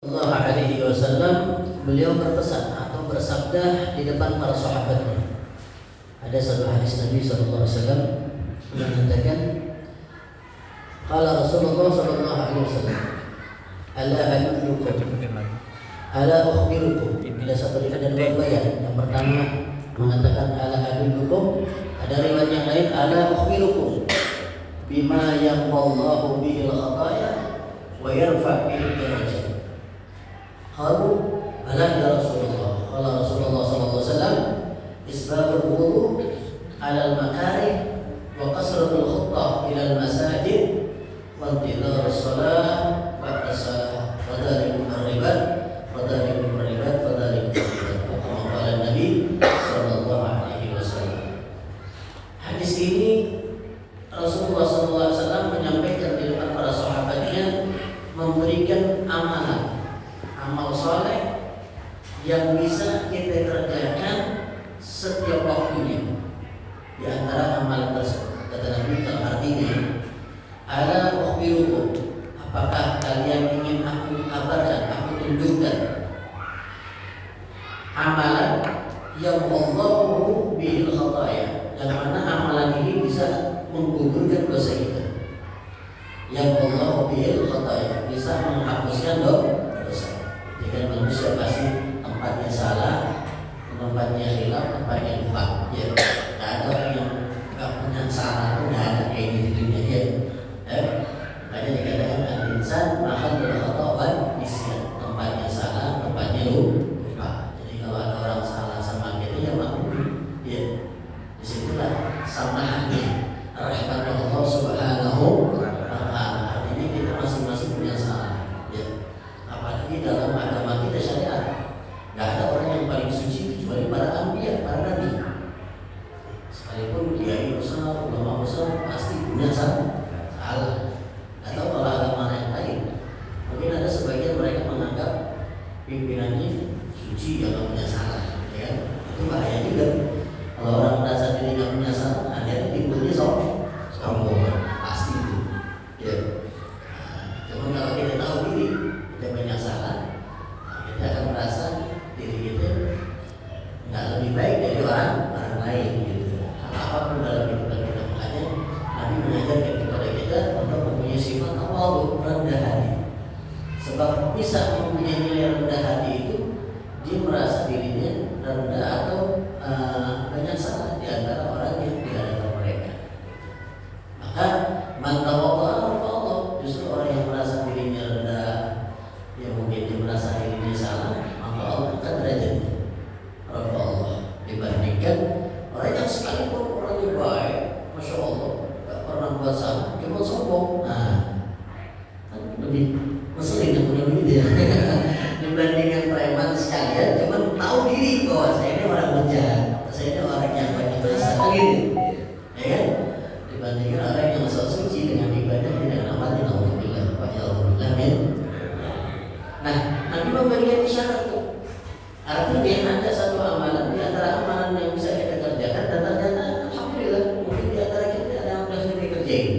Sallallahu Alaihi Wasallam, beliau berpesan atau bersabda di depan para sahabatnya. Ada satu hadis Nabi Sallallahu Alaihi Wasallam yang mengatakan, "Qala Rasulullah Sallallahu Alaihi Wasallam, ala adullukum, ala ukhbirukum." Ada satu riwayat dan riwayat. Yang pertama mengatakan ala adullukum, ada riwayat yang lain ala ukhbirukum bima yamhallahu bihi al-khataya wa yarfa' bihi darajat. Qalu bala ya Rasulullah. Qala Rasulullah sallallahu alaihi wasallam, isbabul wudu' 'ala al-makarih wa qasratul khutbah ila al-masajid wa intidharus shalah ba'da shalah wa dzalikum ar-ribat wa dzalikum ar-ribat wa dzalikum ar-ribat. Kama qala Nabi sallallahu alaihi wasallam. Hadis ini Rasulullah sallallahu alaihi wasallam menyampaikan di depan para sahabatnya, memberikan amal soleh yang bisa kita kerjakan setiap waktunya. Di antara amalan tersebut, kata Nabi, artinya, ala ukhbirukum, apakah kalian ingin aku kabarkan, aku tunjukkan amalan yang Allahu bil khataya, yang mana amalan ini bisa menggugurkan dosa kita. Yang Allahu bil khataya, bisa menghapuskan dosa. Jika manusia pasti tempatnya salah, tempatnya hilaf, tempatnya lupa. Ya, nggak ada orang yang nggak punya salah, itu nggak ada kayak di dunia ya. Makanya dikatakan al-insan mahal berkhata nisyan, tempatnya salah, tempatnya lupa. Jadi kalau ada orang salah sama kita, ya maklum. Ya, disitulah samahannya rahmat Allah Subhanahu wa Ta'ala. Artinya kita masing-masing punya salah. Ya. Apalagi dalam agama kita syariat, nggak ada orang yang paling suci kecuali para anbiya, para nabi. Sekalipun kiai besar, ulama besar, pasti punya salah. Atau kalau agama yang lain, mungkin ada sebagian mereka menganggap pimpinannya suci, yang nggak punya salah. Ya, itu bahaya juga. Kalau orang merasa diri nggak punya salah, akhirnya timbulnya sombong, pasti itu. Ya. Cuma kalau kita tahu diri kita banyak salah, kita akan merasa diri kita nggak lebih baik dari orang lain gitu. Hal apapun dalam kehidupan kita, makanya Nabi mengajarkan kepada kita untuk mempunyai sifat tawadhu, rendah hati. Sebab bisa mempunyai nilai rendah hati itu, dia merasa dirinya rendah atau banyak salah di antara orang yang di hadapan mereka. Maka man tawadha'a Allah, justru orang yang merasa dirinya rendah, yang mungkin dia merasa dirinya salah, maka Allah akan derajatnya. Allah dibandingkan orang yang sekalipun orangnya baik, masya Allah, tak pernah buat salah, cuma sombong. Nah, kan lebih ngeselin yang punya duit ya. Dibandingkan preman sekalian, cuma tahu diri bahwa saya ini orang berjalan, saya ini orang yang banyak dosa, gitu, ya kan? Dibandingkan orang yang sok suci dengan ibadah tidak amalnya, alhamdulillah, alhamdulillah, amin. Nah, Nabi memberikan isyarat tuh. Artinya ada satu amalan di antara amalan yang bisa kita kerjakan, dan ternyata alhamdulillah mungkin di antara kita ada yang sudah kita kerjain.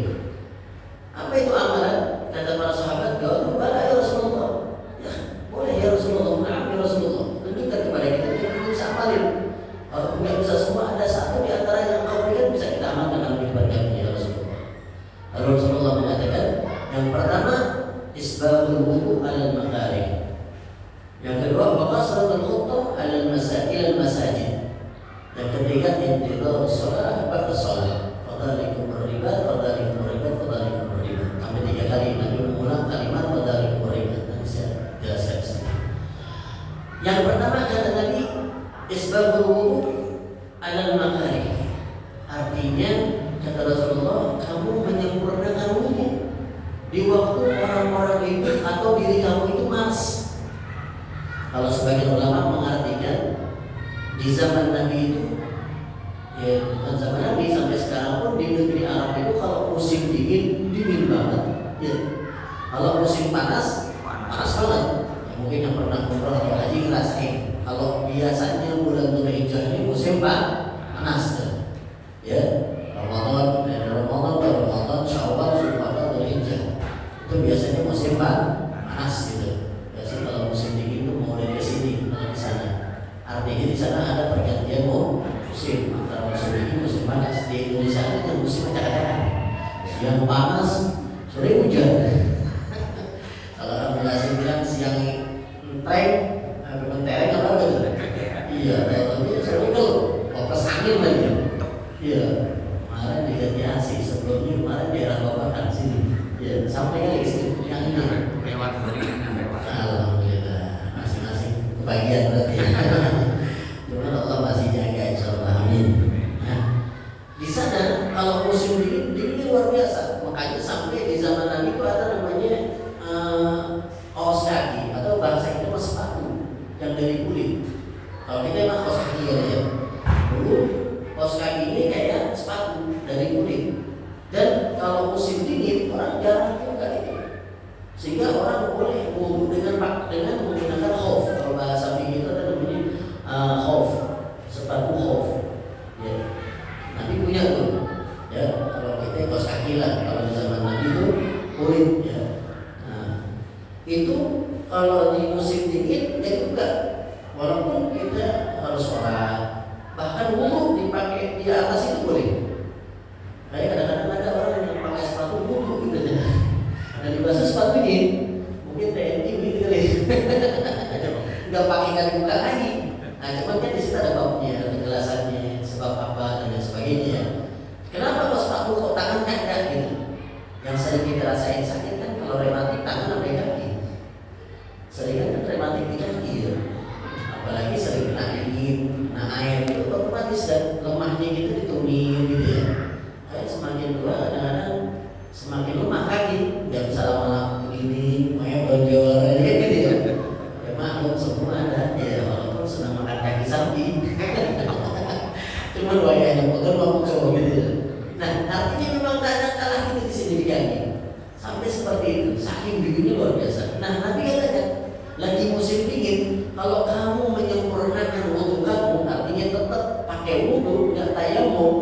Apa itu amalan? Kata para sahabat, "Qalu bala ya Rasulullah." Ya, boleh ya Rasulullah, na'am ya Rasulullah. Tunjukkan kepada kita yang kita bisa amalin. Kalau nggak bisa semua, ada satu di antara yang kau berikan bisa kita amalkan dalam kehidupan kami ya Rasulullah. Lalu Rasulullah mengatakan, yang pertama, isbabul wudu' 'alal makarih. Yang kedua, qasratul khutbah 'alal masajid. Yang ketiga, intidharus shalah ba'da shalah. Fadzalikum ar-ribat, fadzalikum ar-ribat, fadzalikum ar-ribat. Sampai 3 kali Nabi mengulang kalimat fadzalikum ar-ribat. Nanti saya jelaskan sedikit. Yang pertama kata Nabi, isbabul wudu' 'alal makarih. Artinya kata Rasulullah, kamu menyempurnakan wudu di waktu orang-orang itu atau diri kamu itu malas. Kalau sebagian ulama mengartikan di zaman Nabi itu, ya bukan zaman Nabi, sampai sekarang pun di negeri Arab itu kalau musim dingin banget, ya. Kalau musim panas banget. Ya, mungkin yang pernah umrah atau haji ngerasain. Kalau biasanya bulan Dzulhijjah ini musim panas, ya. Ramadan, Syawal, Dzulqa'dah, Dzulhijjah. Itu biasanya musim panas gitu. Biasanya kalau Jadi di sana ada pergantian musim antara musim dingin musim panas. Di Indonesia ada musim acak-acakan. Siang panas, sore hujan. Kalau orang Bekasi bilang siang entreng, mentereng apa gitu? Iya, tapi sore itu kopas angin lagi. Iya, kemarin diganti AC, sebelumnya kemarin daerah Babakan sini. Ya, sampai kali sini yang ini. Lewat. Alhamdulillah, masing-masing kebagian berarti. Cuman Allah masih jaga, insyaallah, amin. Nah, di sana kalau musim dinginnya luar biasa. Makanya sampai di zaman Nabi itu ada namanya kaos kaki atau bahasa kita mas sepatu yang dari kulit. Kalau kita emang kaos kaki ya. Dulu kaos kaki ini kayak sepatu dari kulit. Dan kalau musim dingin orang jarang juga itu, sehingga orang boleh wudu dengan menggunakan khuf. Kalau bahasa fikih itu ada namanya khuf, sepatu khuf. Ya, Nabi punya tuh. Ya, kalau kita kaos kaki lah. Kalau di zaman Nabi itu kulit. Ya, nah, itu kalau di musim dingin ya juga, walaupun kita harus sholat, bahkan wudu dipakai di atas itu boleh. Kayak kadang-kadang ada orang yang pakai sepatu wudu gitu ya. Dan dibahas sepatu ini mungkin TNI gitu kali. Enggak pakai nggak dibuka lagi. Nah, cuman kan di situ ada babnya, ada penjelasannya, sebab apa dan lain sebagainya. Kenapa kok sepatu kok tangan ada gitu? Yang sering kita rasain sakit kan kalau rematik tangan sampai kaki. Sering kan rematik di kaki ya. Apalagi sering kena angin, kena air itu otomatis dan lemahnya gitu ditumit gitu ya. Semakin tua kadang-kadang semakin lemah kaki, nggak bisa lama-lama begini, kayak bonjol aja gitu ya. Ya maklum semua ada, ya walaupun senang makan kaki sapi. Cuman wayangnya pegal mau coba gitu ya. Nah artinya memang tak ada kalah kita di sini di kaki. Sampai seperti itu, saking dinginnya luar biasa. Nah Nabi katakan, lagi musim dingin, kalau kamu menyempurnakan wudu kamu, artinya tetap pakai wudu, nggak tayamum.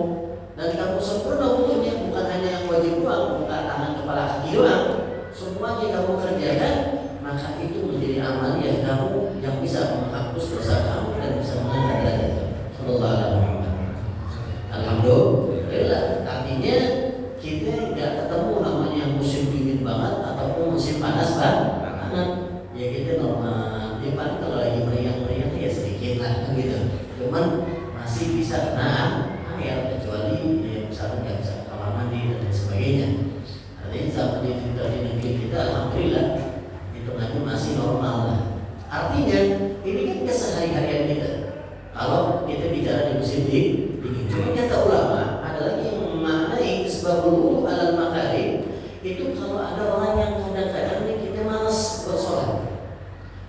Dan kamu sempurna wudunya, bukan hanya yang wajib doang, bukan tangan kepala kaki doang, semuanya kamu kerjakan, maka itu menjadi amal yang kamu yang bisa menghapus dosa kamu dan bisa mengangkat derajat kamu. Sallallahu alaihi wasallam. Alhamdulillah. Artinya kita nggak ketemu namanya musim dingin banget ataupun musim panas banget. Ya kita normal. Ya paling kalau lagi meriang-meriang ya sedikit lah gitu. Cuman masih bisa kena air, kecuali ya misalnya nggak bisa kamar mandi dan lain sebagainya. Artinya zaman di negeri kita alhamdulillah hitungannya masih normal lah. Artinya ini kan kesehari-harian kita. Kalau kita bicara di musim dingin, cuma kata ulama ada lagi yang memaknai sebabul wudu alal makarim itu kalau ada orang yang kadang-kadang kita malas buat sholat.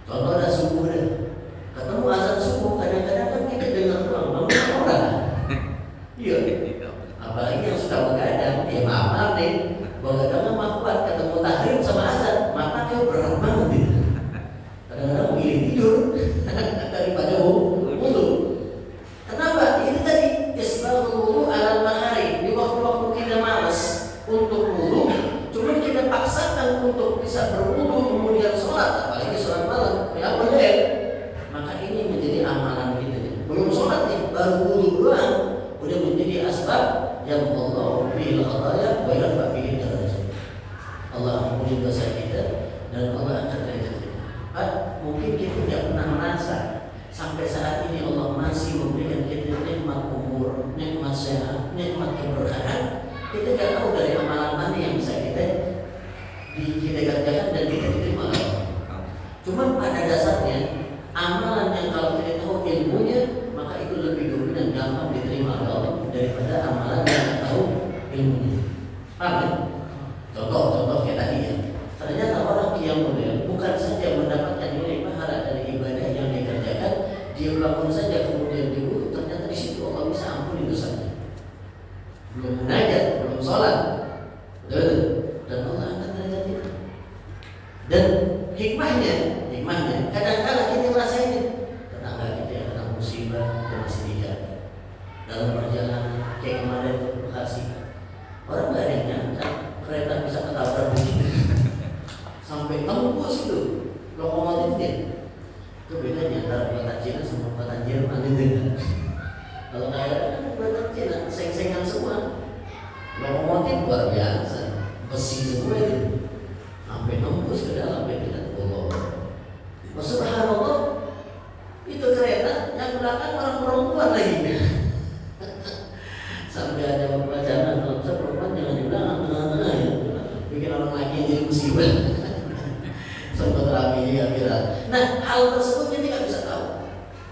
Contoh ada subuh deh, ketemu azan subuh kadang-kadang kan kita dengar doang, bangun orang. Iya, apalagi yang sudah begadang, ya maaf nih, begadang mah kuat ketemu tahrim sama azan, maka dia berat banget gitu. Kadang-kadang milih tidur daripada wudu. Kenapa? Ini tadi isbahul wudu alal mahari. Di waktu-waktu kita malas untuk wudu, cuma kita paksakan untuk bisa berwudu kemudian sholat, apalagi sholat malam, ya boleh. Maka ini menjadi amalan kita. Belum sholat nih, baru wudu doang. Udah menjadi asbab yang Allah bil khataaya wa yarfa bihi darajat. Allah ampuni dosa kita dan Allah angkat derajat kita. Mungkin kita tidak pernah merasa sampai saat ini Allah masih memberikan kita nikmat umur, nikmat sehat, nikmat keberkahan. Kita tidak tahu dari amalan mana yang bisa kita kerjakan dan kita diterima Allah. Cuman pada dasarnya amalan yang kalau kita tahu ilmunya maka itu lebih dominan gampang diterima oleh Allah daripada amalan yang tidak tahu ilmunya. Paham ya? Contoh kayak tadi ya. Ternyata orang qiyamul lail bukan saja mendapatkan nilai pahala dari ibadah yang dikerjakan, dia bangun saja kemudian diwudu, ternyata di situ Allah bisa ampuni dosanya. Belum munajat, belum sholat, dan Allah angkat derajat kita. Dan hikmahnya kadang-kadang kita merasain tetangga kita yang kena musibah dan masih dijaga dalam perjalanan kayak kemarin ke Bekasi. Orang nggak ada yang nyangka kereta bisa ketabrak begini sampai tembus itu lokomotifnya. Itu bedanya antara buatan Cina sama buatan Jerman itu kan. Kalau kayak kan buatan Cina, seng-sengan semua. Lokomotif luar biasa, besi semua itu, sampai nembus ke dalam pikiran Allah. Subhanallah, itu kereta yang belakang orang perempuan lagi. Sampai ada pembacaan kalau perempuan jangan di belakang, tengah-tengah ya, bikin orang lagi yang jadi musibah. Sempat ramai di akhirat. Nah, hal tersebut kita nggak bisa tahu.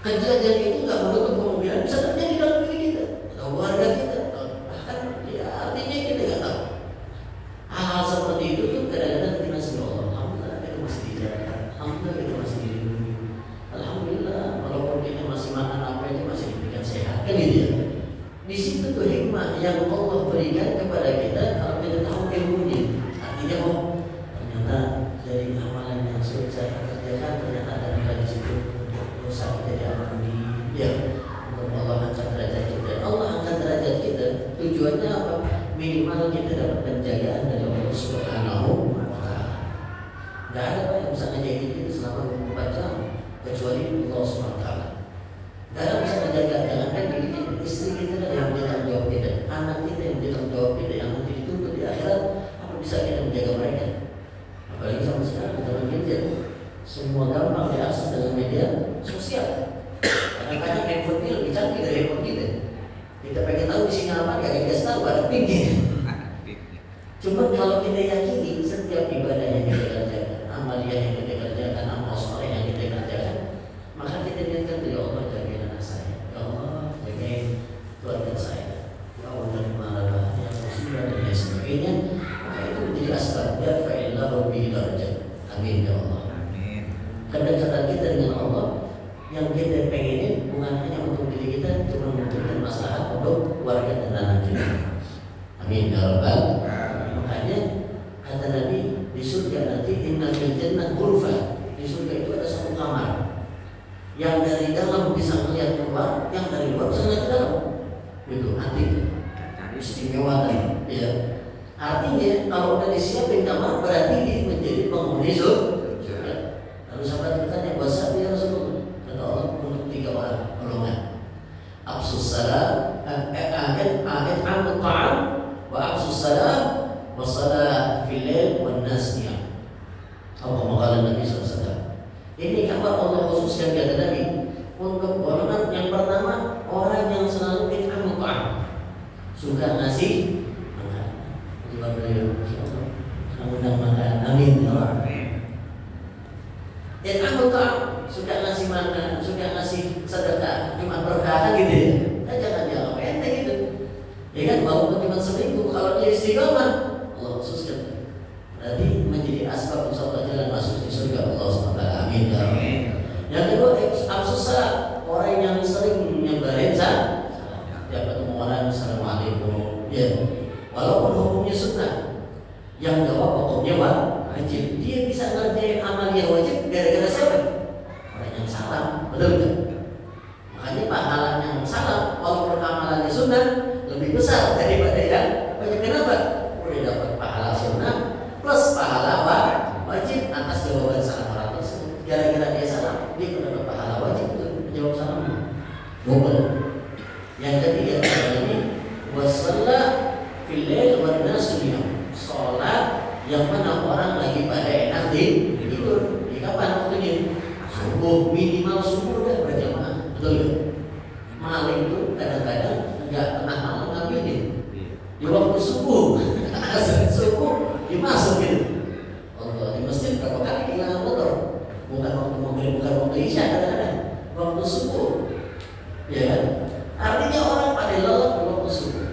Kejadian itu nggak menutup kemungkinan bisa terjadi dalam diri kita, atau keluarga kita, bahkan ya artinya kita nggak tahu. Hal-hal seperti itu tuh kadang-kadang kita masih Allah, alhamdulillah kita masih dijaga, alhamdulillah kita masih dilindungi, alhamdulillah walaupun kita masih makan apa aja masih diberikan sehat, kan gitu ya. Di situ tuh hikmah yang Allah berikan kepada kita kalau kita tahu ilmunya. Artinya ternyata dari amalan yang sudah saya kerjakan ternyata ada nilai di situ untuk dosa kita diampuni, ya, untuk Allah angkat derajat kita. Allah angkat derajat kita tujuannya apa? Minimal kita dapat penjagaan dari Allah Subhanahu wa Ta'ala. Gak ada Pak yang bisa ngejaga kita selama 24 jam kecuali Allah Subhanahu wa Ta'ala. Gak ada yang bisa menjaga, jangankan diri kita, istri kita yang menjadi jawab kita, anak kita yang menjadi jawab kita, yang nanti dituntut di akhirat. Apa bisa kita menjaga mereka? Apalagi sama sekarang dengan gadget, semua gampang diakses dengan media sosial. Kadang-kadang handphone ini lebih canggih dari handphone kita. Kita pengen tahu isinya apa, gak dikasih tahu, ada pinggir. Cuma kalau kita yakini setiap ibadah yang kita kerjakan, amaliyah yang kita kerjakan, amal soleh yang kita kerjakan, maka kita niatkan dari Allah jaga anak saya, ya Allah jaga keluarga saya, ya Allah dari marah yang musibah dan lain sebagainya. Maka itu menjadi asbab ya fa'illahu bihi darajat. Amin ya Allah. Amin. Kedekatan kita dengan Allah yang kita pengenin bukan hanya untuk diri kita, cuma memberikan maslahat untuk keluarga dan anak kita. Amin ya Rabbal. Makanya kata Nabi di surga nanti inna fil jannah ghurfa. Di surga itu ada satu kamar yang dari dalam bisa melihat keluar, yang dari luar bisa melihat ke dalam. Itu artinya istimewa kan, ya. Artinya kalau udah disiapin kamar berarti dia menjadi penghuni surga. Lalu sahabat bertanya, "Wasa ya Rasulullah?" Kata Allah, untuk 3 orang golongan. Absus salam, amut ta'am, wa absus salam, wa salat fil lail wan nas niyam. Atau kemakalan Nabi SAW. Ini kabar Allah khususkan kata Nabi untuk golongan yang pertama, orang yang selalu amut ta'am, suka ngasih makan. Coba beliau, undang makan. Amin ya Allah. Dan anggota suka ngasih makan, suka ngasih sedekah, cuma berkah gitu ya. Kan jangan dianggap enteng gitu. Ya kan, walaupun cuma seminggu, kalau dia istiqomah, Allah khususkan. Berarti menjadi asbab insyaAllah jalan masuk di surga Allah SWT. Amin ya Allah. Yang kedua, absus salam, orang yang sering nyebarin salam. Dia ketemu orang, assalamualaikum. Ya, walaupun hukumnya sunnah, yang jawab hukumnya wajib. Dia bisa ngerjain amal yang wajib gara-gara siapa? Orang yang salam, betul kan? Makanya pahala yang salam, walaupun amalannya sunnah, lebih besar daripada yang wajib. Kenapa? Udah dapat pahala sunnah plus pahala wajib atas jawaban salam orang tersebut. Gara-gara dia salam, dia dapat pahala wajib untuk menjawab salam. Double. Yang ketiga ini wassalah fil lail wan nasu niyam. Salat yang mana orang lagi pada enak tidur. Di kapan waktunya? Subuh, minimal subuh udah berjamaah. Betul ya? Maling itu kadang-kadang enggak tengah malam ngambilin. Di waktu subuh, azan subuh dimasukin. Allah di masjid berapa kali kehilangan motor? Bukan waktu maghrib, bukan waktu isya, kadang-kadang waktu subuh. Ya kan? Artinya orang pada lelah di waktu subuh.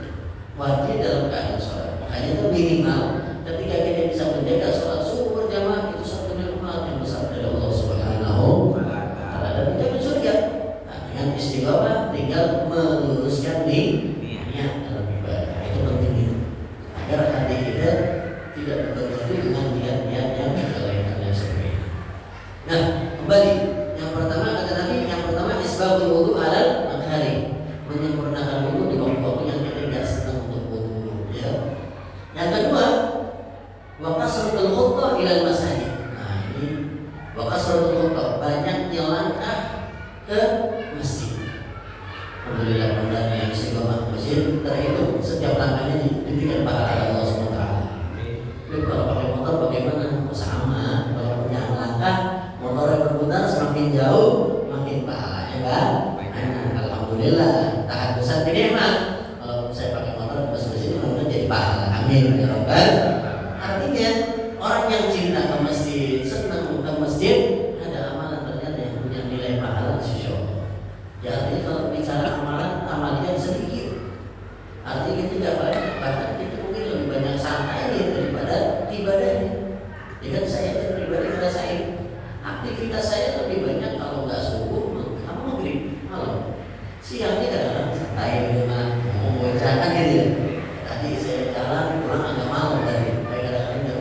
Wajib dalam keadaan sholat. Makanya itu minimal ketika kita bisa menjaga sholat subuh berjamaah, itu satu nikmat yang besar dari Allah Subhanahu wa Ta'ala dan menjamin surga. Nah, dengan istiqomah tinggal meluruskan niat dalam ibadah. Itu penting itu. Agar hati kita tidak bergantung dengan niat-niat yang lain-lain sebagainya. Nah, kembali yang pertama kata Nabi, yang pertama isbagul wudu alal makhari, menyempurnakan wudu di waktu-waktu yang kita tidak senang untuk wudu, ya. Yang kedua, wa kasratul khutbah ilal masajid. Nah, ini wa kasratul khutbah, banyak jalan masjid terhitung setiap langkahnya diberikan pahala Allah SWT. Jadi kalau pakai motor bagaimana? Sama. Kalau punya langkah motornya berputar semakin jauh makin pahalanya kan? Alhamdulillah. Tahan besar ini emang. Kalau saya pakai motor pas ke sini mudah jadi pahala. Amin ya Rabbal. Artinya orang yang cinta ke masjid, senang ke masjid, ada amalan ternyata yang punya nilai pahala di sisi Allah. Ya artinya kalau bicara amalan, amalnya sedikit. Artinya kita tidak banyak, bahkan kita mungkin lebih banyak santainya daripada ibadahnya. Ya kan saya pribadi ngerasain aktivitas saya lebih banyak kalau nggak subuh, kamu maghrib, malam. Siangnya kadang-kadang santai di rumah, mau bacakan gitu ya. Tadi saya jalan pulang agak malam tadi, kadang-kadang jam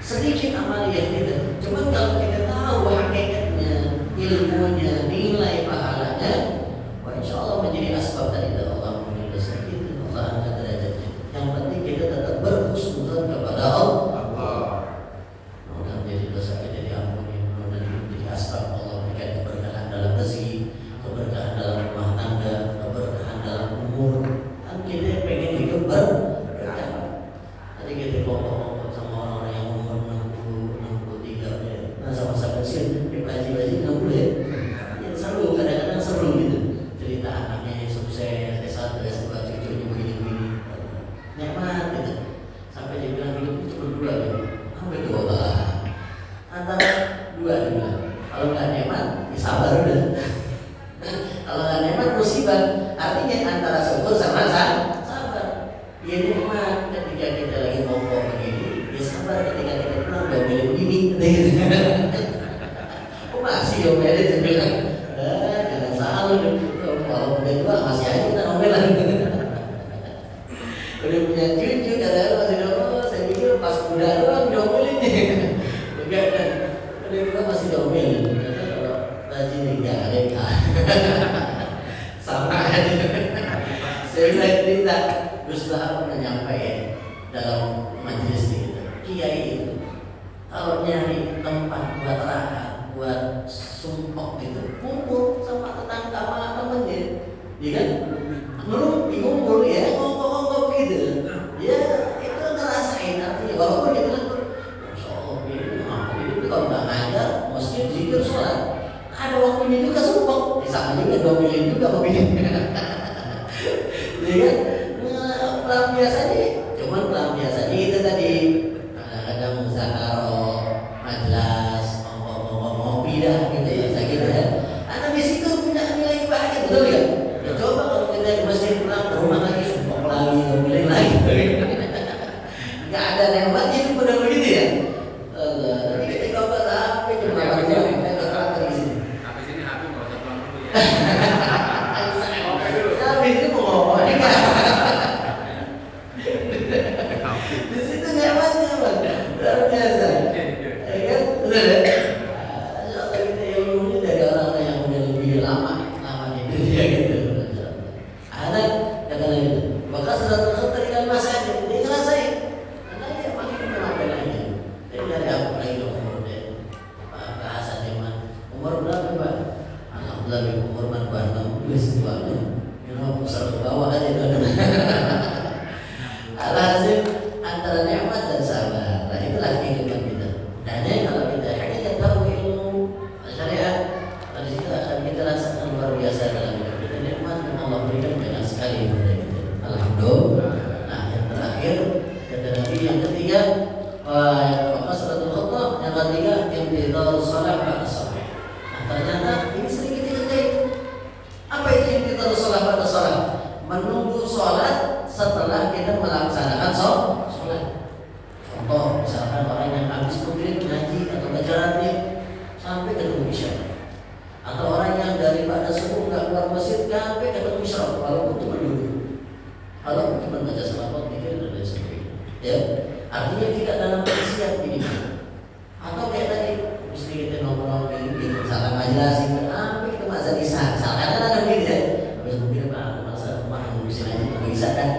10. Sedikit amal yang gitu. Cuma kalau kita tahu hakikatnya, ilmunya, nilai pahalanya, wah insya Allah menjadi asbab tadi Allah menilai sedikit, Allah angkat derajatnya. Yang penting kita tetap berhusnuzon kepada Allah. Mudah menjadi dosa kita diampuni, mudah menjadi asbab Allah berikan keberkahan dalam rezeki, keberkahan dalam rumah tangga, keberkahan dalam umur. Kan kita pengen hidup berkah. Tadi kita ngomong sama orang-orang yang umur 60, 63 ya. Nah sama-sama pensiun, dipaji-paji 60 ya. Ya seru, kadang-kadang seru gitu. Cerita anaknya yang sukses, S1, S2, cucunya begini-begini. Nikmat gitu. Sampai dia bilang hidup itu cuma 2 gitu. Apa itu Allah? Antara 2 dia bilang. Kalau nggak nikmat, ya sabar udah. Kalau nggak nikmat musibah. Artinya antara syukur sama sabar. Ya nikmat ketika kita lagi ngomong begini, ya sabar ketika kita pulang udah beli begini. Kok masih diomelin? Saya bilang, jangan salah kalau udah tua masih aja kita ngomelan. Udah punya cucu, kadang-kadang masih diomelin. Saya pikir pas muda doang diomelin. Enggak, udah tua masih diomelin. Kalau rajin enggak ada. Sama aja. Saya bilang cerita, Gus Bahar pernah nyampaikan dalam majelis gitu. Kiai itu kalau nyari tempat buat rahat, buat sumpok gitu, kumpul sama tetangga sama temennya, ya kan? Belum dikumpul ya, ngomong-ngomong gitu. Ya itu ngerasain artinya walaupun dia bilang, Masya Allah ini apa itu kalau nggak ngajar, masjid zikir sholat, ada waktunya juga sumpok, sama juga domelin juga mobilnya. Ya kan? Pelampiasannya, cuman pelampiasannya itu tadi kadang-kadang zakaro, majelis, ngopi dah gitu ya, saya kira ya. Karena di situ punya nilai kebahagiaan, betul ya? Ya coba kalau kita di masjid pulang ke rumah lagi, sumpah lagi, ngomongin lagi. Nggak ada nikmatnya itu benar begitu ya. Tapi kita coba sampai cuma apa dia, kita karakter di sini. Habis ini habis nggak usah pulang dulu ya. Habis itu mau ngomong juga. Di situ nikmatnya luar biasa. Ya kan? Betul ya? Soalnya kita ilmunya dari orang-orang yang udah lebih lama di dunia gitu. Ada kata-kata gitu. Maka seratus keterikan masa dia ngerasain. Karena dia makin ngapain aja. Jadi dari apa lagi dong kemudian bahasa zaman umur berapa Pak? Alhamdulillah umur berapa? 60 tuanya. Yang besar ke bawah aja kan. Alhasil antara nikmat dan sabar. Nah itulah kehidupan kita. Hanya kalau kita hanya tahu ilmu syariat, di situ akan kita rasakan luar biasa dalam hidup kita. Nikmat yang Allah berikan banyak sekali kepada kita. Alhamdulillah. Nah yang terakhir kata Nabi yang ketiga, Qasratul khutbah, yang ketiga imtithal shalah ba'da shalah. Nah ternyata ini sering kita kerjain. Apa itu imtithal shalah ba'da shalah? Menunggu sholat setelah kita melaksanakan sholat. Contoh, misalkan orang yang habis maghrib ngaji atau baca sampai ketemu isya, atau orang yang daripada subuh nggak keluar masjid sampai ketemu isya, walaupun cuma duduk, walaupun cuma baca selawat, dikir dan lain sebagainya. Ya, artinya tidak dalam maksiat ini. Atau kayak tadi, mesti kita nongkrong gitu, misalkan majelis itu, sampai kita mazhab isya, misalkan kan ada begitu ya. Habis mungkin masa rumah ngurusin aja bisa kan?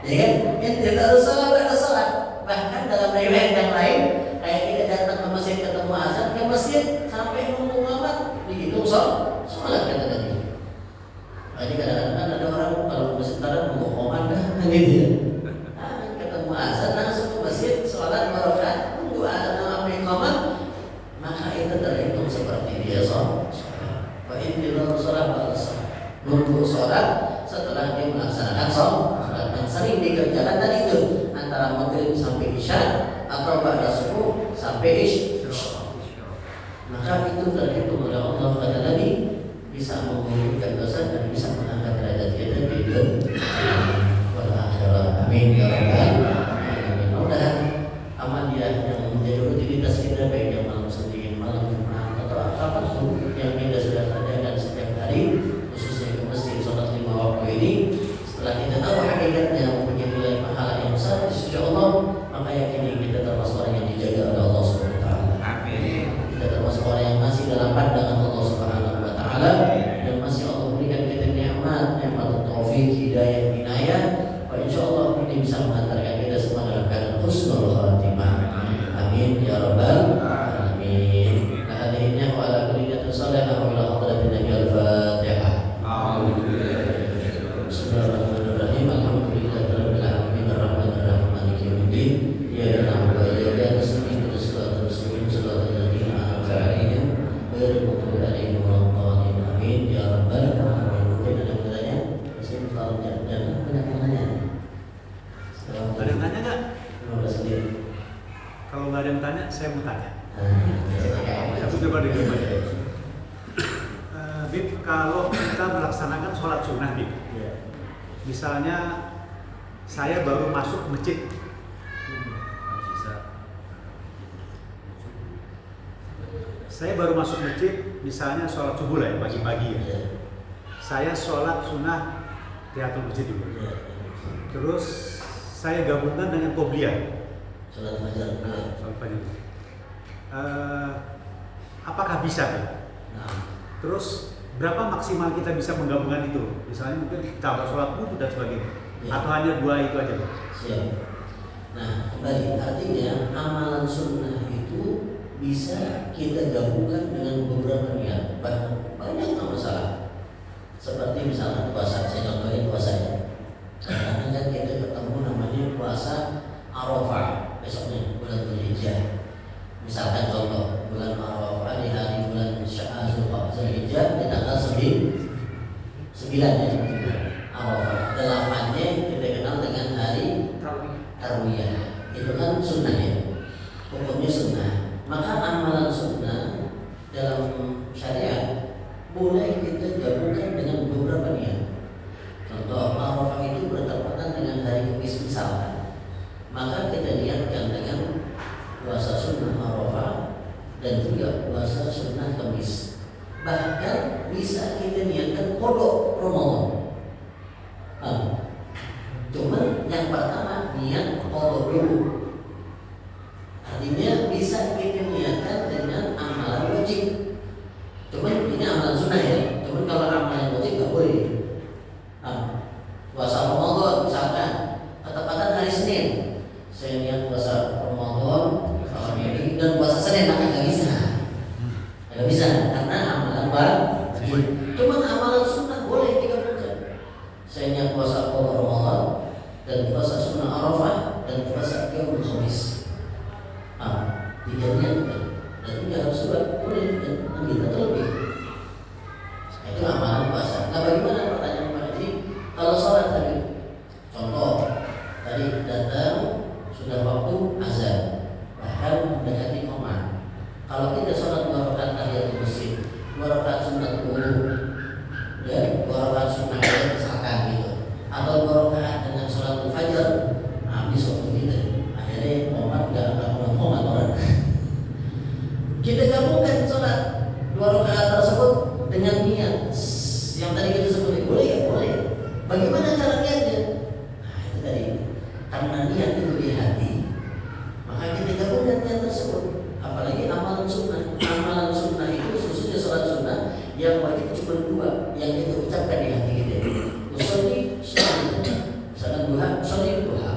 Ya kan? Yang tidak harus sholat. Bahkan dalam riwayat yang lain, kayak kita datang ke masjid ketemu azan ke masjid sampai nunggu amat dihitung sholat kata tadi. Jadi kadang-kadang ada orang kalau masjid seperti dia sholat. Wa intidhar sholat ba'da sholat. Nunggu sholat setelah dia melaksanakan sholat. Yang sering dikerjakan tadi itu antara maghrib sampai isya atau ba'da subuh sampai isya. Maka itu terhitung oleh Allah kata Nabi bisa menggugurkan dosa dan bisa mengangkat derajat kita di dunia wal akhirah. Amin ya rabbal alamin. Mudah-mudahan amal yang menjadi rutinitas kita baik yang malam Senin, malam Jumat atau apapun yang kita sudah kerjakan setiap hari, khususnya ke masjid sholat 5 waktu ini, setelah kita tahu hakikatnya mempunyai nilai pahala yang besar di sisi Allah, maka yakini kita termasuk orang yang dijaga oleh Allah Subhanahu wa taala. Amin. Kita termasuk orang yang masih dalam pandangan Allah Subhanahu wa taala dan masih Allah berikan kita nikmat taufik, hidayah, inayah. Insyaallah ini bisa mengantarkan kita semua dalam keadaan husnul khatimah. Amin ya rabbal alamin. Hadirinnya wa ala kulli niyatin salihah wa ila hadratin nabi al-fatihah. Bismillahirrahmanirrahim. Alhamdulillahirabbil alamin arrahmanir rahim maliki yaumiddin. Iyyaka na'budu wa iyyaka nasta'in ihdinas siratal mustaqim siratal ladzina an'amta 'alaihim ghairil maghdubi 'alaihim waladdallin. Amin ya rabbal alamin. Mungkin ada yang bertanya? Saya kalau jangan banyak bertanya. Ada yang tanya nggak? Kalau nggak ada yang tanya, saya mau tanya. Aku coba dijawab aja. Bib, kalau kita melaksanakan sholat sunnah, Bib, misalnya saya baru masuk masjid, misalnya sholat subuh lah ya, pagi-pagi ya. Saya sholat sunnah tihatul masjid dulu. Terus saya gabungkan dengan qobliyah. Sholat fajar. Apakah bisa? Nah. Terus berapa maksimal kita bisa menggabungkan itu? Misalnya mungkin kalau sholat wudhu dan sebagainya, atau hanya 2 itu aja? Siap. Nah, kembali artinya amalan sunnah itu bisa kita gabungkan dengan beberapa niat. Banyak nggak masalah. Seperti misalnya puasa, saya contohin puasanya. Karena kan kita ketemu namanya puasa Arafah besoknya bulan Dzulhijjah. Misalkan contoh bulan Arafah di hari bulan Dzulhijjah di tanggal 9 ya. Arafah 8-nya kita kenal dengan hari Tarwiyah. Itu kan sunnah ya. Hukumnya sunnah. Maka amalan sunnah dalam syariat boleh kita gabungkan dengan beberapa niat. Contoh Arafah itu bertepatan dengan hari Kamis misalkan, maka kita niatkan dengan puasa sunnah Arafah dan juga puasa sunnah Kamis. Bahkan bisa kita niatkan qada Ramadan. Cuman yang pertama niat qada dulu. Artinya bisa kita niatkan dengan amalan wajib. Cuman ini amalan sunnah ya. Cuman kalau amalan wajib nggak boleh. Puasa Ramadan misalkan ketepatan hari Senin, saya niat puasa Ramadan tahun ini dan puasa Senin nggak bisa karena amalan wajib. Cuma amalan sunnah boleh digabungkan. Saya niat puasa Ramadan dan puasa sunnah Arafah dan puasa Yaumul Khamis. Tiga niat dan tidak harus buat boleh dan kita terlebih. Itu amalan puasa. Nah, bagaimana pertanyaan Pak Haji? Kalau sholat tadi, contoh tadi datang sudah waktu azan, bahkan mendekati qomat. Kalau kita sholat 2 rakaat tahiyatul masjid, 2 rakaat sunat wudu, dan 2 rakaat sunat misalkan gitu, atau 2 rakaat dengan sholat fajar, habis waktu kita. Akhirnya qomat nggak akan qomat orang. Kita gabungkan sholat 2 rakaat tersebut dengan niat yang tadi kita sebut, boleh ya? Boleh. Bagaimana cara niatnya? Nah, itu tadi. Karena niat itu di hati, maka kita gabungkan niat tersebut. Apalagi amalan sunnah. Amalan sunnah itu khususnya sholat sunnah yang wajib cuma 2 yang kita ucapkan di hati kita. Usolli syahid. Misalkan duha, usolli duha.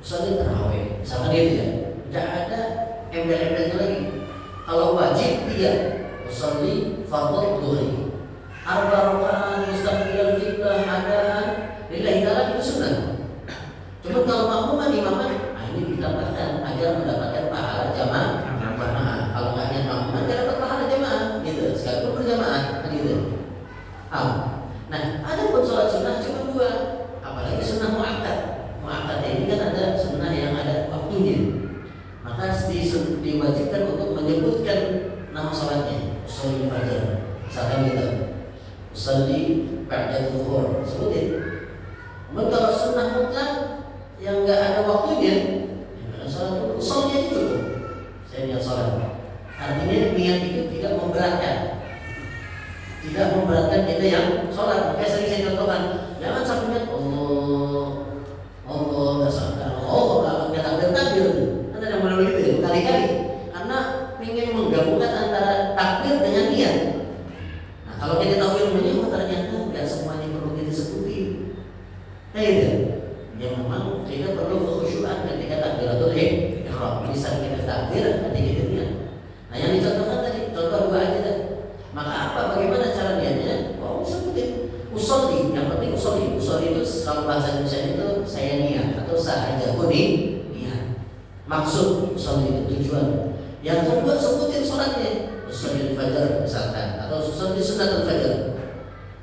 Usolli tarawih. Misalkan itu ya. Tidak ada embel-embelnya lagi. Kalau wajib dia usolli fardhu dhuhri. 4 rakaat mustaqbilal qiblah adaan lillahi ta'ala itu sunnah. Cuma kalau makmuman imaman, ini ditambahkan agar mendapatkan pahala jamaah. Kalau nggak niat makmuman, nggak dapat pahala sholat fajar, misalkan kita usolli ba'da zuhur, sebutin. Namun kalau sunnah mutlak yang nggak ada waktunya, ya sholat usolli aja cukup. Saya niat sholat. Artinya niat itu tidak memberatkan. Tidak memberatkan kita yang sholat. Makanya sering saya contohkan, jangan sampai niat Allah nggak sampai Allah nggak takbir. Ada yang mulai begitu ya berkali-kali. Karena ingin menggabungkan antara takbir dengan niat. Nah kalau kita tahu ilmunya, ternyata nggak semuanya perlu kita sebutin. Nah itu, ya memang kita perlu kekhusyuan ketika takbiratul ihram. Bisa kita takbir, nanti kita niat. Nah yang dicontohkan tadi, contoh dua aja dah. Maka apa? Bagaimana cara niatnya? Oh, sebutin usolli. Yang penting usolli. Usolli itu kalau bahasa Indonesia itu saya niat atau sahaja niat. Maksud usolli itu tujuan. Yang kedua sebutin sholatnya. Usolli fajar misalkan, atau usolli sunnatul fajar.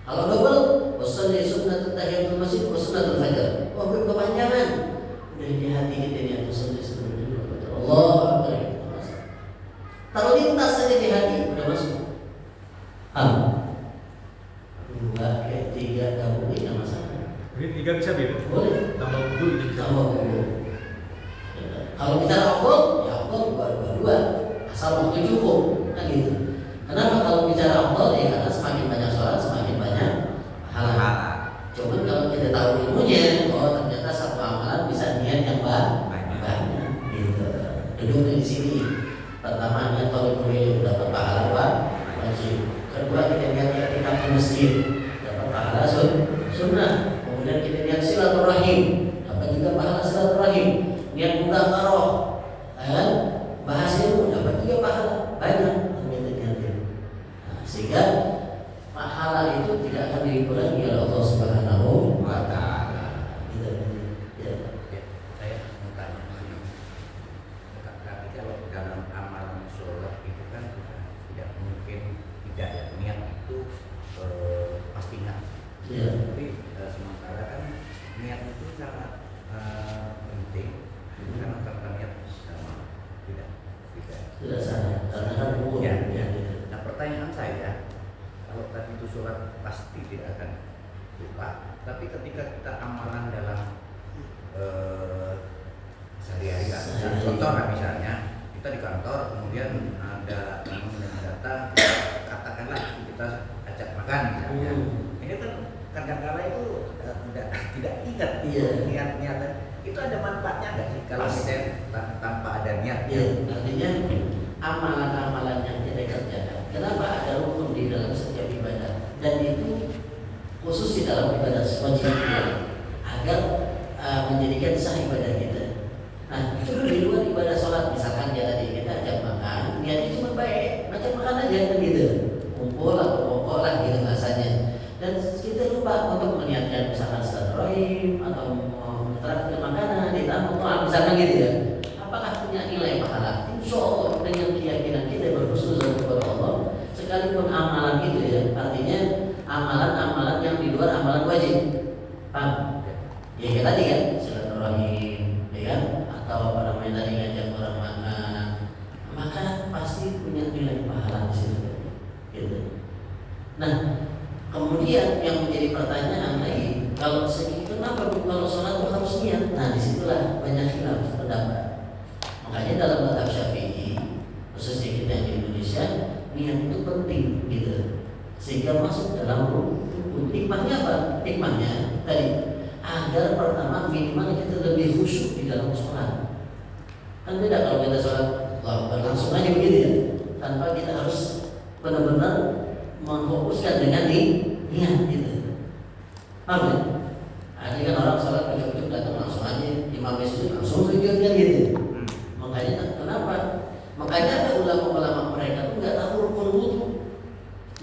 Kalau double, usolli sunnatul tahiyatul masjid, sunnatul fajar. Oh, berkepanjangan. Udah di hati kita niat usolli sunnatul fajar. Allah Akbar. Taruh lintas saja di hati, udah masuk. Dua, kayak tiga, gabung ini nggak masalah. Ini 3 bisa beb? Boleh. Tambah wudhu itu bisa. Tambah wudhu. Kalau bicara afdal, ya afdal dua, asal waktu cukup, kan gitu. Kenapa kalau bicara afdal? Ya karena semakin banyak sholat, semakin banyak pahala. Cuman kalau kita tahu ilmunya, oh ternyata satu amalan bisa niat yang banyak, gitu. Duduk di sini. Pertama niat kalau boleh dapat pahala wajib. Kedua kita niat ketika ke masjid dapat pahala sunnah. Kemudian kita niat silaturahim dapat juga pahala silaturahim. Niat mudzakarah, kan? Bahas ilmu dapat juga pahala banyak. Nah, sehingga pahala itu tidak akan dikurangi oleh Allah Subhanahu wa Ta'ala. Saya mau tanya, tapi kalau dalam amalan sholat itu kan tidak mungkin tidak ya, niat itu pasti nggak. Tapi sementara kan niat itu sangat penting karena tanpa niat sama tidak salah karena kan hukum. Ya. Nah pertanyaan saya, kalau tadi itu sholat pasti tidak akan lupa, tapi ketika kita amalan dalam sehari-hari, contoh lah misalnya kita di kantor, kemudian ada tamu yang datang, katakanlah kita ajak makan misalnya. Ini kan kadang-kala itu tidak ingat niat-niatan. Itu ada manfaatnya nggak sih kalau kita tanpa ada niat? Ya, artinya amalan-amalan yang kita kerjakan. Kenapa ada rukun di dalam setiap ibadah? Dan itu khusus di dalam ibadah wajib agar menjadikan sah ibadah kita. Nah, itu di luar ibadah sholat. Misalkan ya tadi kita ajak makan, niatnya cuma baik, ajak makan aja kan gitu. Kumpul atau pokok lah gitu bahasanya. Dan kita lupa untuk meniatkan misalkan silaturahim atau traktir makanan di tamu, misalkan gitu ya. Apakah punya nilai pahala? Insya Allah dengan keyakinan kita berhusnuzon kepada Allah, sekalipun amalan itu ya, artinya amalan-amalan yang di luar amalan wajib. Paham? Ya kayak tadi kan, silaturahim, ya kan? Atau apa namanya tadi ngajak orang makan, maka pasti punya nilai pahala di situ. Gitu. Nah, kemudian yang menjadi pertanyaan lagi, kalau kenapa kalau sholat itu harus niat? Nah, disitulah banyak khilaf pendapat. Makanya dalam mazhab Syafi'i, khususnya kita yang di Indonesia, niat itu penting gitu, sehingga masuk dalam rukun. Hikmahnya apa? Hikmahnya tadi agar pertama minimal kita lebih khusyuk di dalam sholat. Kan beda kalau kita sholat langsung aja begitu ya, tanpa kita harus benar-benar memfokuskan dengan niat gitu. Paham ya? Ada kan orang sholat ujuk-ujuk datang langsung aja, imamnya sujud langsung sujud kan gitu. Makanya kenapa? Makanya ada ulama-ulama mereka tuh nggak tahu rukun wudu.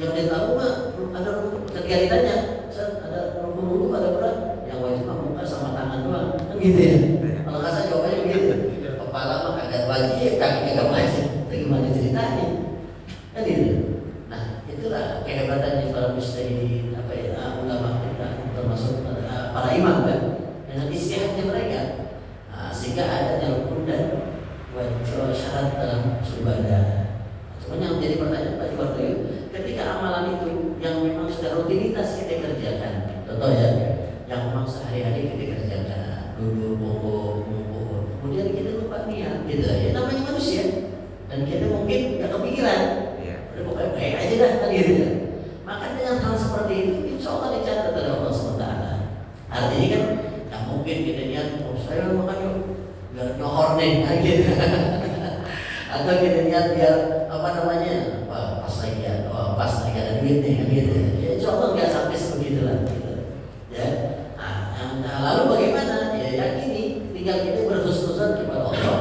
Yang dia tahu mah ada rukun. Ketika ditanya, ada rukun wudu ada berapa? Yang wajib mah muka sama tangan doang. Kan gitu ya. Kalau nggak salah jawabannya begitu. Kepala mah kagak wajib, kaki kagak wajib. Itu gimana ceritanya? Kan gitu. Nah, itulah kehebatannya para mujtahidin, ulama kita termasuk para imam kan, dengan istihadnya mereka. Nah, sehingga ada rukun dan syarat dalam ibadah. Cuma yang jadi pertanyaan Pak Iwartoyo, niat gitu ya, namanya manusia dan kita mungkin nggak kepikiran. Iya. Udah pokoknya baik aja dah kan gitu ya. Maka dengan hal seperti itu insya Allah dicatat oleh Allah SWT. Artinya kan nggak mungkin kita niat oh saya makan yuk biar nyohor nih kan gitu. Atau kita niat biar apa namanya pas lagi ada duit nih kan gitu. Ya insya Allah nggak sampai sebegitulah gitu. Ya. Nah, lalu bagaimana? Ya yakini tinggal kita berhusnuzan kepada Allah.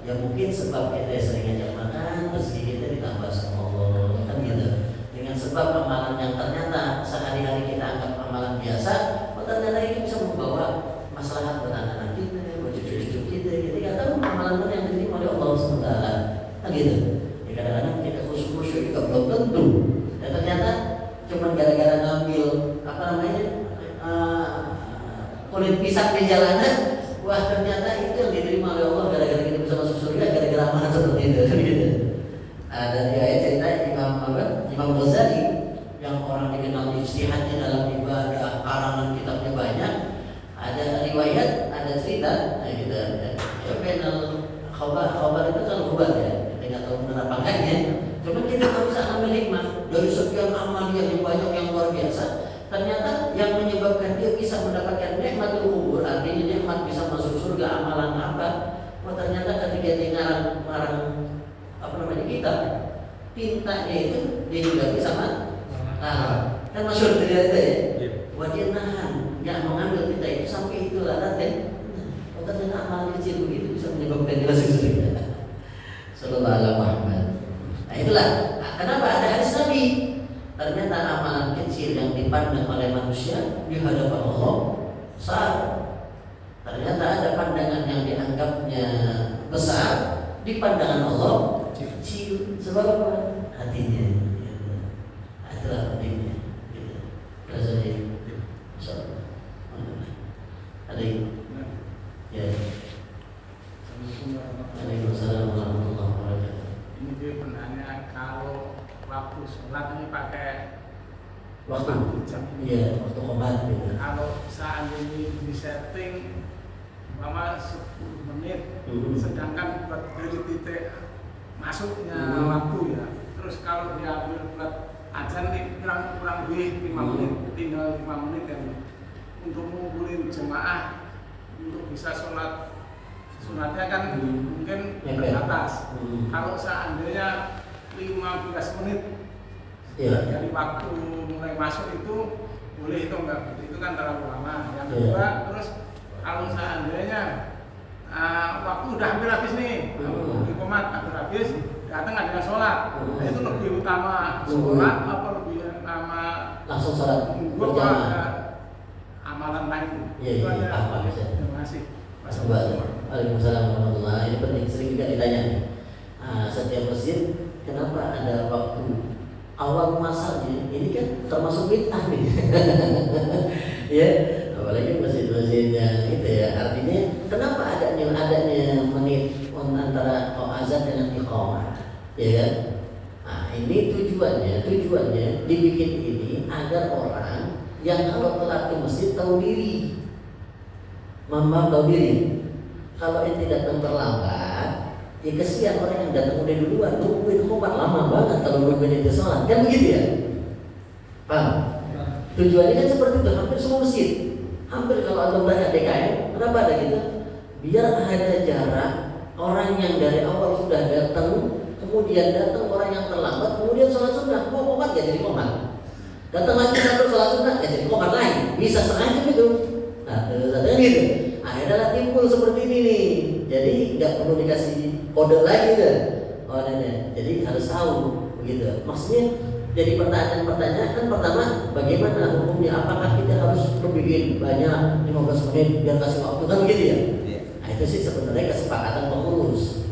Ya mungkin sebab kita sering ajak makan rezeki kita ditambah sama Allah kan gitu. Dengan sebab amalan yang ternyata sehari-hari kita anggap amalan biasa, ternyata ini bisa membawa masalah buat anak-anak kita, buat cucu-cucu kita. Jadi kata amalan yang diterima oleh Allah SWT, kan gitu. Ya kadang-kadang kita khusyuk juga belum tentu. Dan ternyata cuma gara-gara ngambil apa namanya kulit pisang di jalanan, wah ternyata itu yang diterima oleh Allah gara-gara kita bisa masuk surga, gara-gara amalan seperti itu, kan gitu. Dari ayat cerita Imam Ghazali yang orang dikenal ijtihadnya dalam ibadah, karangan kitabnya banyak. Ada riwayat, ada cerita, nah gitu. Ya penal khabar itu kan khabar ya, kita nggak tahu benar apa enggaknya. Cuma kita harus ambil hikmah dari sekian amal yang banyak yang luar biasa. Ternyata yang menyebabkan dia bisa mendapatkan nikmatul kubur, artinya nikmat bisa masuk surga amalan apa? Oh ternyata ketika dia ngarang apa namanya kitab, tintanya itu dia juga bisa kan masyhur cerita itu ya. Buat dia nahan, nggak mengambil tinta itu sampai itu lalat kan. Oh ternyata amalan kecil begitu bisa menyebabkan dia masuk surga. Sallallahu alaihi Muhammad. Nah itulah kenapa ada hadis Nabi. Ternyata amalan kecil yang dipandang oleh manusia di hadapan Allah besar. Ternyata ada pandangan yang dianggapnya besar di pandangan Allah kecil. Sebab apa? Hatinya. Itulah pentingnya. Rasanya. Ada ya. Waalaikumsalam warahmatullahi wabarakatuh. Ini dia penanya kalau waktu sholat ini pakai Waktu jam ini. Iya, waktu komat gitu. Kalau seandainya di setting umpama 10 menit, sedangkan buat dari titik masuknya waktu ya. Terus kalau diambil buat ajan nih kurang lebih 5 menit, tinggal 5 menit kan untuk mengumpulin jemaah untuk bisa sholat sunatnya kan mungkin terbatas. Kalau seandainya 15 menit dari waktu mulai masuk itu boleh itu enggak? Itu kan terlalu lama. Yang kedua terus kalau seandainya waktu udah hampir habis nih, di komat hampir habis, datang ada sholat, itu lebih utama sholat apa lebih utama langsung sholat berjamaah? Amalan lain. Iya, apa bisa? Terima kasih. Waalaikumsalam warahmatullahi wabarakatuh. Ini penting, sering juga ditanya nih. Setiap masjid kenapa ada waktu awal masanya? Ini kan termasuk bid'ah nih. Ya, apalagi masjid-masjid yang itu ya. Artinya kenapa adanya menit antara azan dengan iqamah? Ya kan? Nah, ini tujuannya dibikin ini agar orang yang kalau telat ke masjid tahu diri. Mama tahu diri. Kalau ente datang terlambat, ya kesian orang yang datang udah duluan, nungguin khomat lama banget kalau nungguin ente sholat, kan begitu ya? Paham? Tujuannya kan seperti itu, hampir semua masjid. Hampir kalau ada banyak DKM, kenapa ada gitu? Biar ada jarak orang yang dari awal sudah datang, kemudian datang orang yang terlambat, kemudian sholat sunnah, mau khomat gak jadi khomat. Datang lagi sambil sholat sunnah gak jadi khomat lain, bisa sengaja gitu. Nah, terus gitu. Akhirnya timbul seperti ini nih. Jadi nggak perlu dikasih kode lagi kan? Oh nenek. Jadi harus tahu begitu. Maksudnya jadi pertanyaan pertama, bagaimana hukumnya? Apakah kita harus lebihin banyak 15 menit biar kasih waktu kan begitu ya? Nah itu sih sebenarnya kesepakatan pengurus,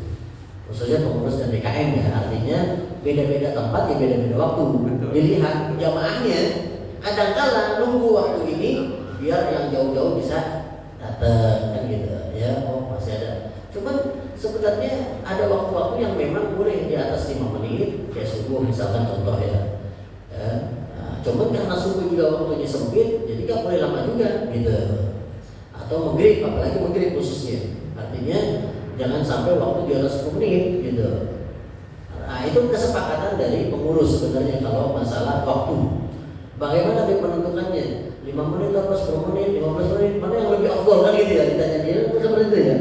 khususnya pengurus dan DKM ya. Artinya beda-beda tempat ya beda-beda waktu. Dilihat jamaahnya. Kadang-kala nunggu waktu ini biar yang jauh-jauh bisa datang kan gitu ya. Oh masih ada. Cuman sebenarnya ada waktu-waktu yang memang boleh di atas 5 menit kayak subuh misalkan contoh ya. Nah, cuman karena subuh juga waktunya sempit jadi nggak boleh lama juga gitu. Atau maghrib, apalagi maghrib khususnya. Artinya jangan sampai waktu di atas 10 menit gitu. Nah itu kesepakatan dari pengurus sebenarnya kalau masalah waktu. Bagaimana dia menentukannya? 5 menit atau 10 menit, 15 menit, mana yang lebih afdol kan gitu ya, ditanya dia seperti itu ya.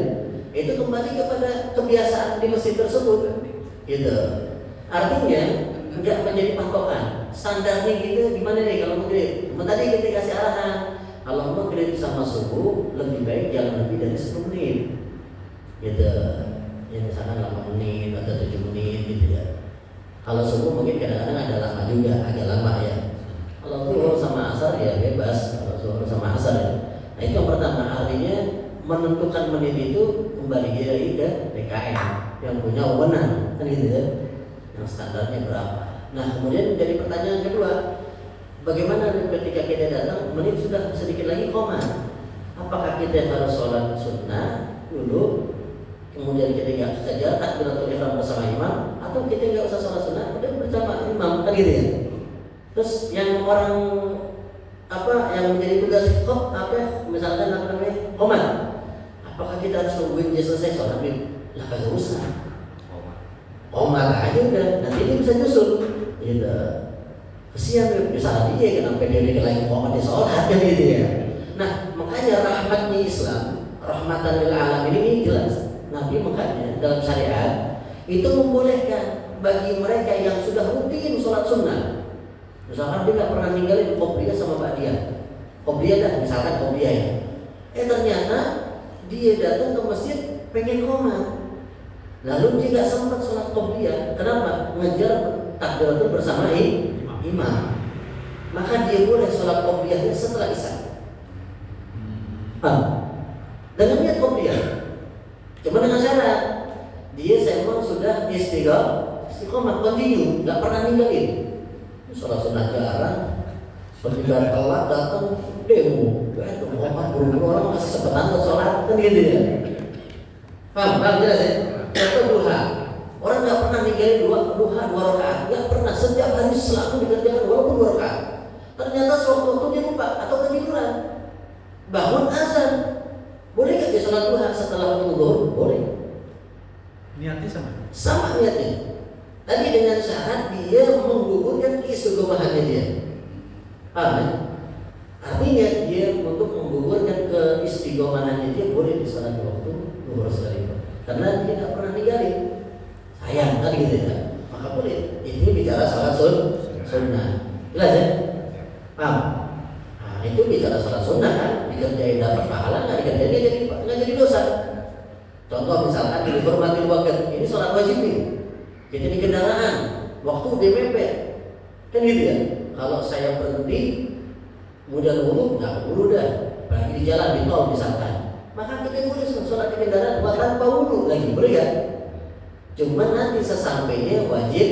Itu kembali kepada kebiasaan di masjid tersebut gitu. Artinya enggak menjadi patokan. Standarnya gitu gimana nih kalau maghrib? Tadi kita kasih arahan, kalau maghrib sama subuh lebih baik jangan lebih dari 10 menit gitu. Ya misalkan 8 menit atau 7 menit gitu ya. Kalau subuh mungkin kadang-kadang ada lama juga, agak lama ya. Kalau zuhur sama asar ya bebas, kalau zuhur sama asar ya. Nah itu yang pertama, artinya menentukan menit itu kembali lagi ke DKM yang punya wewenang kan gitu ya, yang standarnya berapa. Nah kemudian jadi pertanyaan kedua, bagaimana ketika kita datang menit sudah sedikit lagi koma, apakah kita harus sholat sunnah dulu kemudian kita nggak saja takbiratul ihram bersama imam, atau kita nggak usah sholat sunnah udah bersama imam kan gitu ya. Terus yang orang yang menjadi tugas kok misalkan komat, apakah kita harus nungguin dia selesai sholat nih? Lah kagak usah, komat aja udah, nanti dia bisa nyusul gitu. Kesian misalnya dia kenapa dia lagi komat di sholat kan gitu ya. Nah makanya rahmatnya Islam, rahmatan lil alamin ini jelas. Nabi makanya dalam syariat itu membolehkan bagi mereka yang sudah rutin sholat sunnah. Misalkan dia nggak pernah ninggalin qobliyah sama ba'diyah. Qobliyah dah, misalkan qobliyah ya. Ternyata dia datang ke masjid pengen qomat. Lalu dia nggak sempat sholat qobliyah. Kenapa? Ngejar takbiratul bersama imam. Maka dia boleh sholat qobliyahnya setelah isya. Dengan niat qobliyah. Cuma dengan syarat dia memang sudah istiqomah continue, nggak pernah ninggalin. Sholat sunnah jarang, ketika telat datang demo, itu Muhammad buru-buru orang masih sempat untuk sholat kan gitu ya. Paham jelas ya? Contoh duha, orang nggak pernah ninggalin duha 2 rakaat, nggak pernah, setiap hari selalu dikerjakan walaupun 2 rakaat. Ternyata sewaktu-waktu dia lupa atau ketiduran, bangun azan, boleh nggak dia sholat duha setelah waktu zuhur? Boleh. Niatnya sama niatnya. Tadi dengan syarat dia menggugurkan keistiqomahannya dia. Paham ya? Artinya dia untuk menggugurkan keistiqomahannya dia boleh di sholat waktu zuhur sekalipun. Karena dia tidak pernah ninggalin. Sayang kan gitu ya. Maka boleh. Ini bicara sholat sunnah. Jelas ya? Paham? Nah itu bicara sholat sunnah kan, dikerjain dapat pahala, nggak dikerjain nggak jadi dosa. Contoh misalkan di hormatil wakil, ini sholat wajib nih. Jadi di kendaraan, waktu udah mepet, kan gitu ya. Kalau saya berhenti, kemudian wudhu, nggak wudhu dah, apalagi di jalan di tol misalkan, maka kita boleh sholat di kendaraan tanpa wudhu lagi, boleh ya? Cuma nanti sesampainya wajib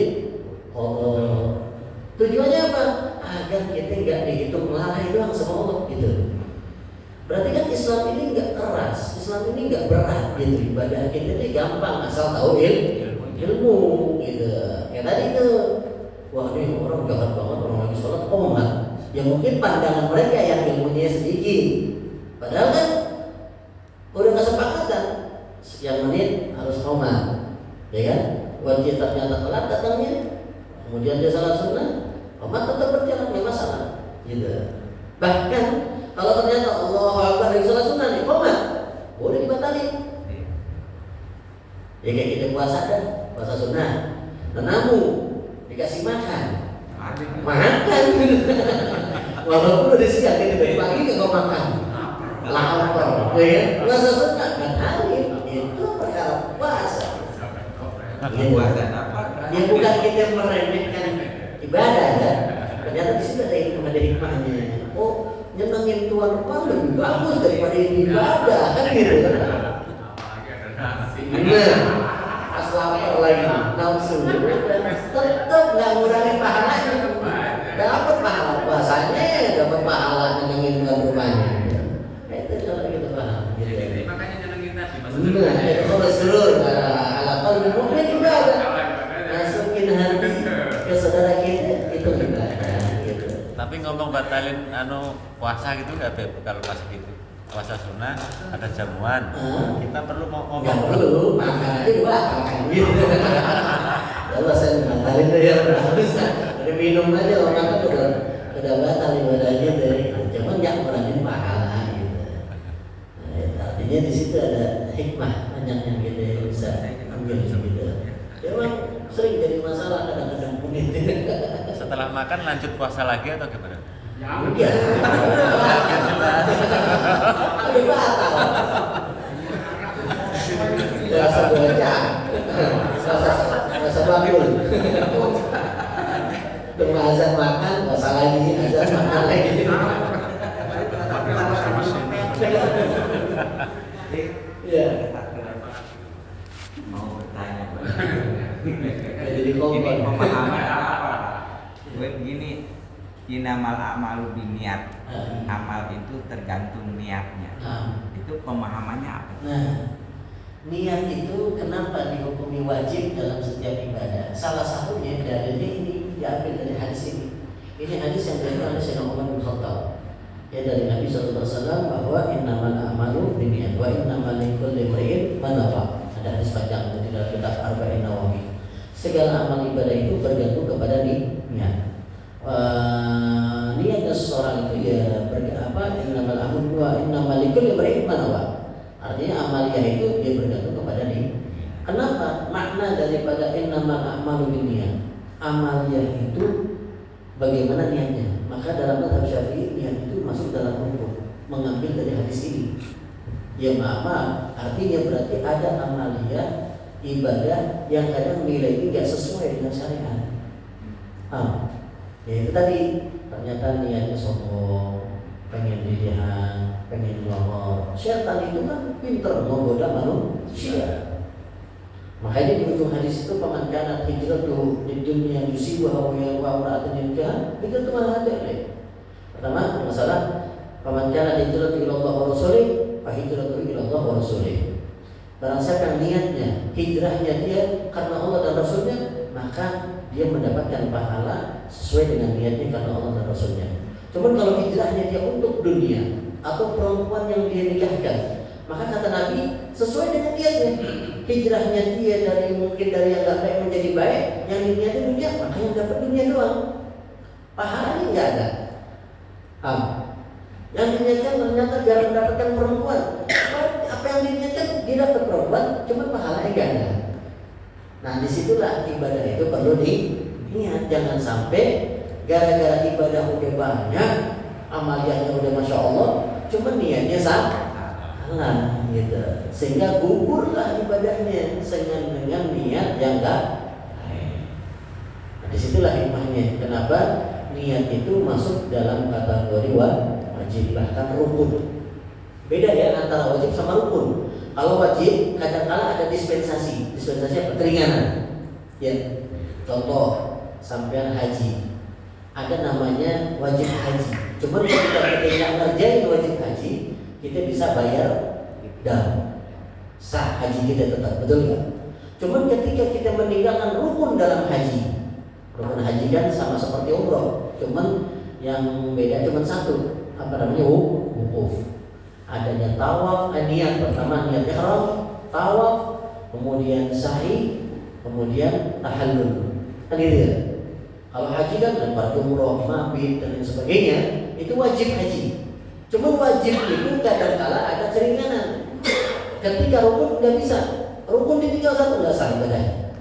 tujuannya apa? Agar kita nggak dihitung lalai doang sama Allah gitu. Berarti kan Islam ini nggak keras, Islam ini nggak berat gitu. Ibadah kita ini gampang asal tahu ilmu gitu. Kayak tadi tuh, wah ini orang jahat banget, orang lagi sholat komat. Ya mungkin pandangan mereka yang ilmunya sedikit. Padahal kan udah kesepakatan sekian menit harus komat, ya kan? Wajib ternyata telat datangnya, kemudian dia salah sunnah, komat tetap berjalan, nggak masalah. Gitu. Bahkan kalau ternyata Allahu Akbar dari salah sunnah nih komat, boleh dibatalin. Ya kayak kita puasa kan, puasa sunnah. Namun dikasih makan, walaupun udah siang kita dari pagi nggak mau makan, lapar, ya kan? Puasa sunnah batalin, itu perkara puasa. Ya bukan kita meremehkan ibadah ya. Ternyata di sini ada hikmahnya. Oh, nyenengin tuan rumah lebih bagus daripada ibadah kan gitu kan? Bener, pas lapar lagi nafsu, tetap nggak ngurangin pahalanya. Dapat pahala puasanya, dapat pahala nyenengin tuan rumahnya. Itu kalau kita paham. Jadi makanya nyenengin tadi maksudnya. Bener, itu kolesterol ala qalbi mu'min ibadah. Masukin hati ke saudara kita itu ibadah. Tapi ngomong batalin puasa gitu nggak Beb kalau pas gitu? puasa sunnah, ada jamuan. Kita perlu mau Nggak ngomong. perlu, makan aja di belakang gitu. Kalau saya batalin tuh ya bisa, udah minum aja orang kan udah batal ibadahnya dari, cuman jangan kurangin pahala gitu. Nah, artinya di situ ada hikmah banyak yang kita bisa ambil gitu. Memang sering jadi masalah kadang-kadang pun itu. Setelah makan lanjut puasa lagi atau gimana? Udah, udah batal. Rasa baca, rasa bakul. Tunggu azan makan, puasa lagi, azan makan lagi. Iya. Mau bertanya Pak. Jadi Ini kompon. pemahaman apa? Gue begini, inamal a'malu biniat. Amal itu tergantung niatnya. Itu pemahamannya apa? Nah, niat itu kenapa dihukumi wajib dalam setiap ibadah? Salah satunya dalilnya ini diambil dari hadis ini. Ini hadis yang diambil oleh Sayyidina Umar bin Khattab. Ya dari Nabi SAW bahwa innamal a'malu binniyat wa innamal likulli imri'in ma nawa. Ada hadis panjang di dalam kitab Arba'in Nawawi. Segala amal ibadah itu bergantung kepada niat. Niatnya seseorang itu ya innamal a'malu wa innamal likulli imri'in ma nawa. Artinya amaliyah itu dia bergantung kepada niat. Kenapa? Makna daripada innamal a'malu binniyat. Amaliyah itu bagaimana niatnya? Maka dalam mazhab Syafi'i niat itu masuk dalam hukum, mengambil dari hadis ini. Ya maaf, artinya berarti ada amaliyah ibadah yang kadang nilainya tidak sesuai dengan syariat. Ya itu tadi ternyata niatnya sombong, pengen dilihat, pengen ngomong. Syaitan itu kan pinter menggoda manusia. Makanya di ujung hadis itu paman kanat hijratuhu di dunia yusibuha wa yawra'atun nikah itu tuh mana aja deh. Pertama masalah paman kanat hijratuhu ila Allah wa rasulih fa hijratuhu ila Allah wa rasulih. Barang siapa yang niatnya hijrahnya dia karena Allah dan Rasulnya, maka dia mendapatkan pahala sesuai dengan niatnya karena Allah dan Rasulnya. Cuma kalau hijrahnya dia untuk dunia atau perempuan yang dia nikahkan, maka kata Nabi sesuai dengan niatnya. Hijrahnya dia dari mungkin dari yang gak baik menjadi baik, yang diniatnya dunia, maka yang dapat dunia doang. Pahalanya nggak ada. Yang diniatkan ternyata jarang mendapatkan perempuan. Apa yang diniatkan dia dapat perempuan, cuma pahalanya nggak ada. Nah disitulah ibadah itu perlu diniat. Jangan sampai gara-gara ibadah udah banyak, amaliyahnya udah masya Allah, cuma niatnya salah gitu, sehingga gugurlah ibadahnya dengan niat yang enggak baik. Nah, disitulah hikmahnya kenapa niat itu masuk dalam kategori wajib, bahkan rukun. Beda ya antara wajib sama rukun. Kalau wajib kadang-kala ada dispensasi apa? Keringanan. Ya, contoh sampean haji, ada namanya wajib haji. Cuma ketika kita ngerjain wajib haji, kita bisa bayar dan sah haji kita tetap, betul nggak? Cuman ketika kita meninggalkan rukun dalam haji, rukun haji kan sama seperti umroh, cuman yang beda cuman satu, apa namanya wukuf. Adanya tawaf, niat pertama niat ihram, tawaf, kemudian sa'i, kemudian tahallul. Kan gitu ya? Kalau haji kan lempar umroh, mabit dan lain sebagainya, itu wajib haji. Cuma wajib itu kadang-kala ada keringanan. Ketika rukun nggak bisa, rukun ditinggal satu nggak sah ibadah.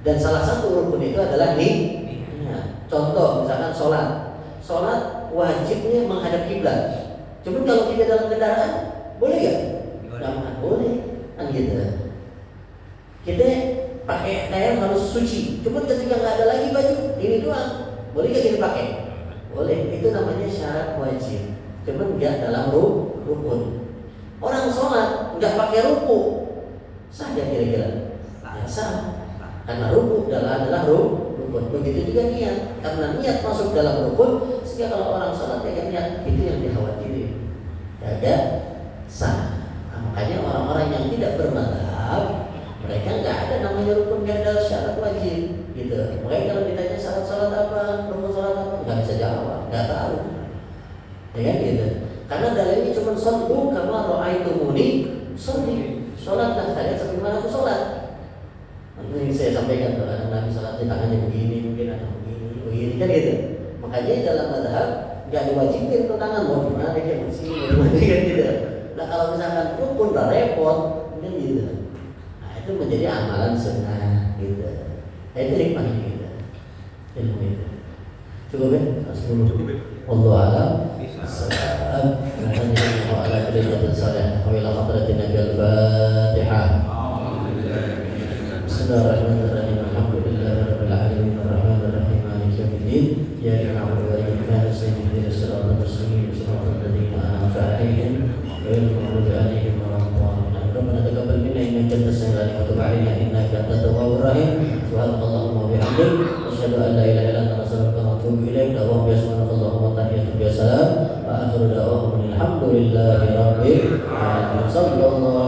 Dan salah satu rukun itu adalah niat. Contoh misalkan sholat wajibnya menghadap kiblat. Cuma kalau kita dalam kendaraan boleh nggak? Nggak boleh, kan gitu. Kita pakai kain harus suci. Cuma ketika nggak ada lagi baju ini doang, boleh nggak kita pakai? Boleh. Itu namanya syarat wajib. Cuman nggak dalam rukun. Orang sholat nggak pakai ruku, sah nggak kira-kira? Ya, sah. Karena ruku adalah rukun. Begitu juga niat. Karena niat masuk dalam rukun, sehingga kalau orang sholat ya niat itu yang dikhawatirin. Ada sah. Nah, makanya orang-orang yang tidak bermadzhab, mereka nggak ada namanya rukun, nggak ada syarat wajib. Gitu. Makanya kalau ditanya syarat sholat apa, rukun sholat apa, nggak bisa jawab, nggak tahu. Ya gitu. Karena dalilnya cuma sholat ra'aitumuni sholli, sholatlah kalian sebagaimana aku sholat. Nanti saya sampaikan kalau ada Nabi sholat tangannya begini, mungkin ada begini kan gitu. Makanya dalam mazhab nggak diwajibin tuh tangan mau gimana kayak begini, kan gitu. Nah kalau misalkan rukun udah repot, kan gitu. Nah itu menjadi amalan sunnah gitu. Nah, itu hikmahnya gitu. Ilmu itu. Cukup ya? Cukup ya. Wallahu a'lam. Bisa. Assalamualaikum warahmatullahi wabarakatuh. Wa ila hadratin Nabi al-Fatihah. Bismillahirrahmanirrahim. Alhamdulillahi rabbil alamin arrahmanir rahim maliki yaumiddin. Iyyaka na'budu wa iyyaka nasta'in ihdinas siratal mustaqim siratal ladzina an'amta 'alaihim ghairil maghdubi 'alaihim waladdallin. Rabbana taqabbal minna innaka antas samiul 'alim wa tub 'alaina innaka antat tawwabur rahim. Subhanakallahumma wa bihamdik asyhadu an la ilaha illa anta astaghfiruka wa atubu ilaik. Wa subhanakallahumma wa tahiyyatu wa salam wa akhiru da'wana alhamdulillahi rabbil alamin. Sallallahu